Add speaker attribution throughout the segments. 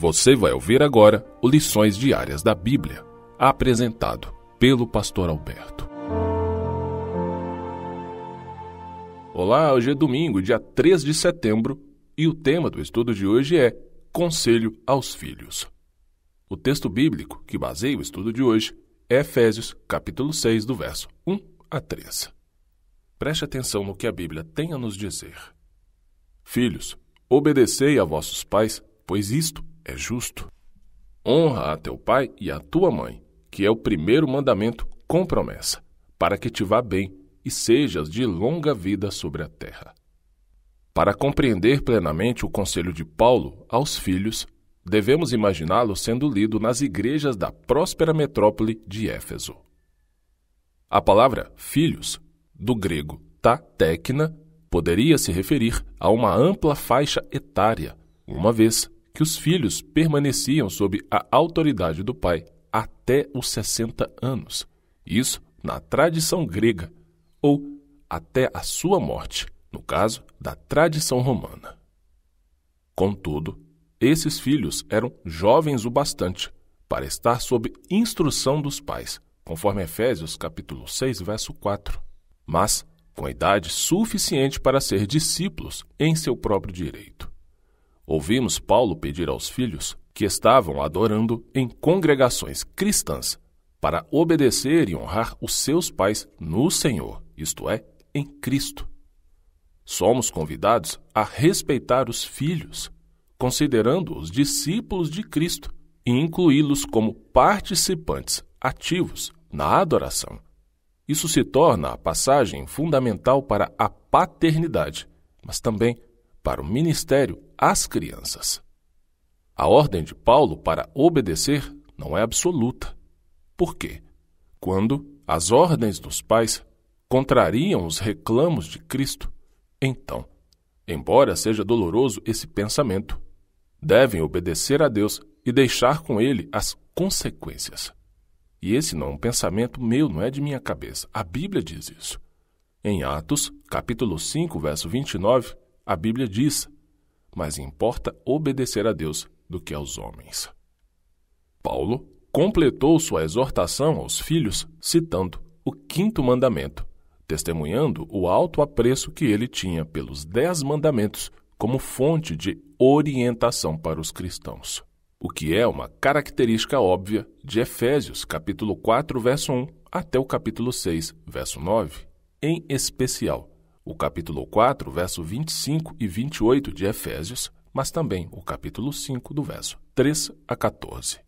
Speaker 1: Você vai ouvir agora o Lições Diárias da Bíblia, apresentado pelo Pastor Alberto. Olá, hoje é domingo, dia 3 de setembro, e o tema do estudo de hoje é Conselho aos Filhos. O texto bíblico que baseia o estudo de hoje é Efésios, capítulo 6, do verso 1 a 3. Preste atenção no que a Bíblia tem a nos dizer. Filhos, obedecei a vossos pais, pois isto é justo. Honra a teu pai e a tua mãe, que é o primeiro mandamento com promessa, para que te vá bem e sejas de longa vida sobre a terra. Para compreender plenamente o conselho de Paulo aos filhos, devemos imaginá-lo sendo lido nas igrejas da próspera metrópole de Éfeso. A palavra filhos, do grego ta tekna, poderia se referir a uma ampla faixa etária, uma vez que os filhos permaneciam sob a autoridade do pai até os 60 anos, isso na tradição grega, ou até a sua morte, no caso da tradição romana. Contudo, esses filhos eram jovens o bastante para estar sob instrução dos pais, conforme Efésios capítulo 6, verso 4, mas com idade suficiente para ser discípulos em seu próprio direito. Ouvimos Paulo pedir aos filhos que estavam adorando em congregações cristãs para obedecer e honrar os seus pais no Senhor, isto é, em Cristo. Somos convidados a respeitar os filhos, considerando-os discípulos de Cristo e incluí-los como participantes ativos na adoração. Isso se torna a passagem fundamental para a paternidade, mas também para o ministério às crianças. A ordem de Paulo para obedecer não é absoluta. Por quê? Quando as ordens dos pais contrariam os reclamos de Cristo, então, embora seja doloroso esse pensamento, devem obedecer a Deus e deixar com Ele as consequências. E esse não é um pensamento meu, não é de minha cabeça. A Bíblia diz isso. Em Atos, capítulo 5, verso 29, a Bíblia diz: mas importa obedecer a Deus do que aos homens. Paulo completou sua exortação aos filhos citando o 5º mandamento, testemunhando o alto apreço que ele tinha pelos 10 mandamentos como fonte de orientação para os cristãos, o que é uma característica óbvia de Efésios, capítulo 4, verso 1, até o capítulo 6, verso 9, em especial o capítulo 4, verso 25 e 28 de Efésios, mas também o capítulo 5, do verso 3 a 14.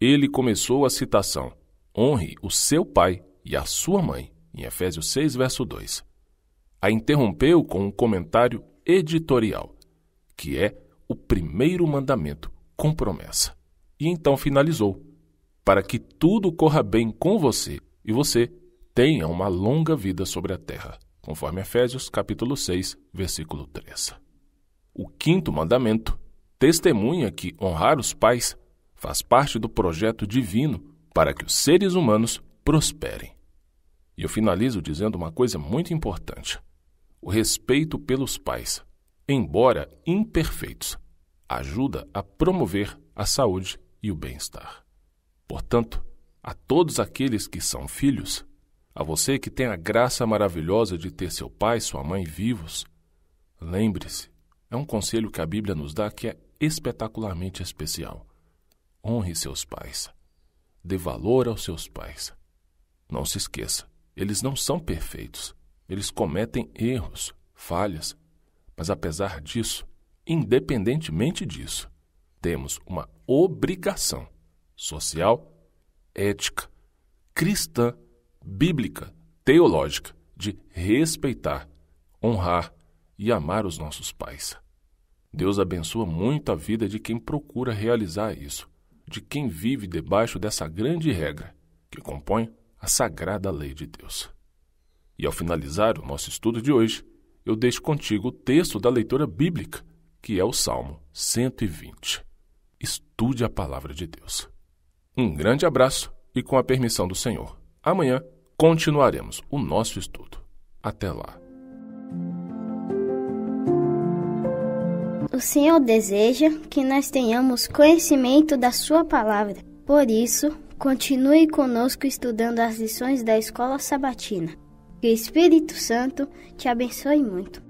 Speaker 1: Ele começou a citação: honre o seu pai e a sua mãe, em Efésios 6, verso 2. A interrompeu com um comentário editorial, que é o primeiro mandamento com promessa. E então finalizou: para que tudo corra bem com você e você tenha uma longa vida sobre a terra, conforme Efésios capítulo 6, versículo 3. O 5º mandamento testemunha que honrar os pais faz parte do projeto divino para que os seres humanos prosperem. E eu finalizo dizendo uma coisa muito importante: o respeito pelos pais, embora imperfeitos, ajuda a promover a saúde e o bem-estar. Portanto, a todos aqueles que são filhos, a você que tem a graça maravilhosa de ter seu pai e sua mãe vivos, lembre-se, é um conselho que a Bíblia nos dá que é espetacularmente especial. Honre seus pais. Dê valor aos seus pais. Não se esqueça, eles não são perfeitos. Eles cometem erros, falhas, mas apesar disso, independentemente disso, temos uma obrigação social, ética, cristã, bíblica, teológica, de respeitar, honrar e amar os nossos pais. Deus abençoa muito a vida de quem procura realizar isso, de quem vive debaixo dessa grande regra que compõe a sagrada lei de Deus. E ao finalizar o nosso estudo de hoje, eu deixo contigo o texto da leitura bíblica, que é o Salmo 120. Estude a palavra de Deus. Um grande abraço e, com a permissão do Senhor, amanhã continuaremos o nosso estudo. Até lá.
Speaker 2: O Senhor deseja que nós tenhamos conhecimento da sua palavra. Por isso, continue conosco estudando as lições da Escola Sabatina. Que o Espírito Santo te abençoe muito.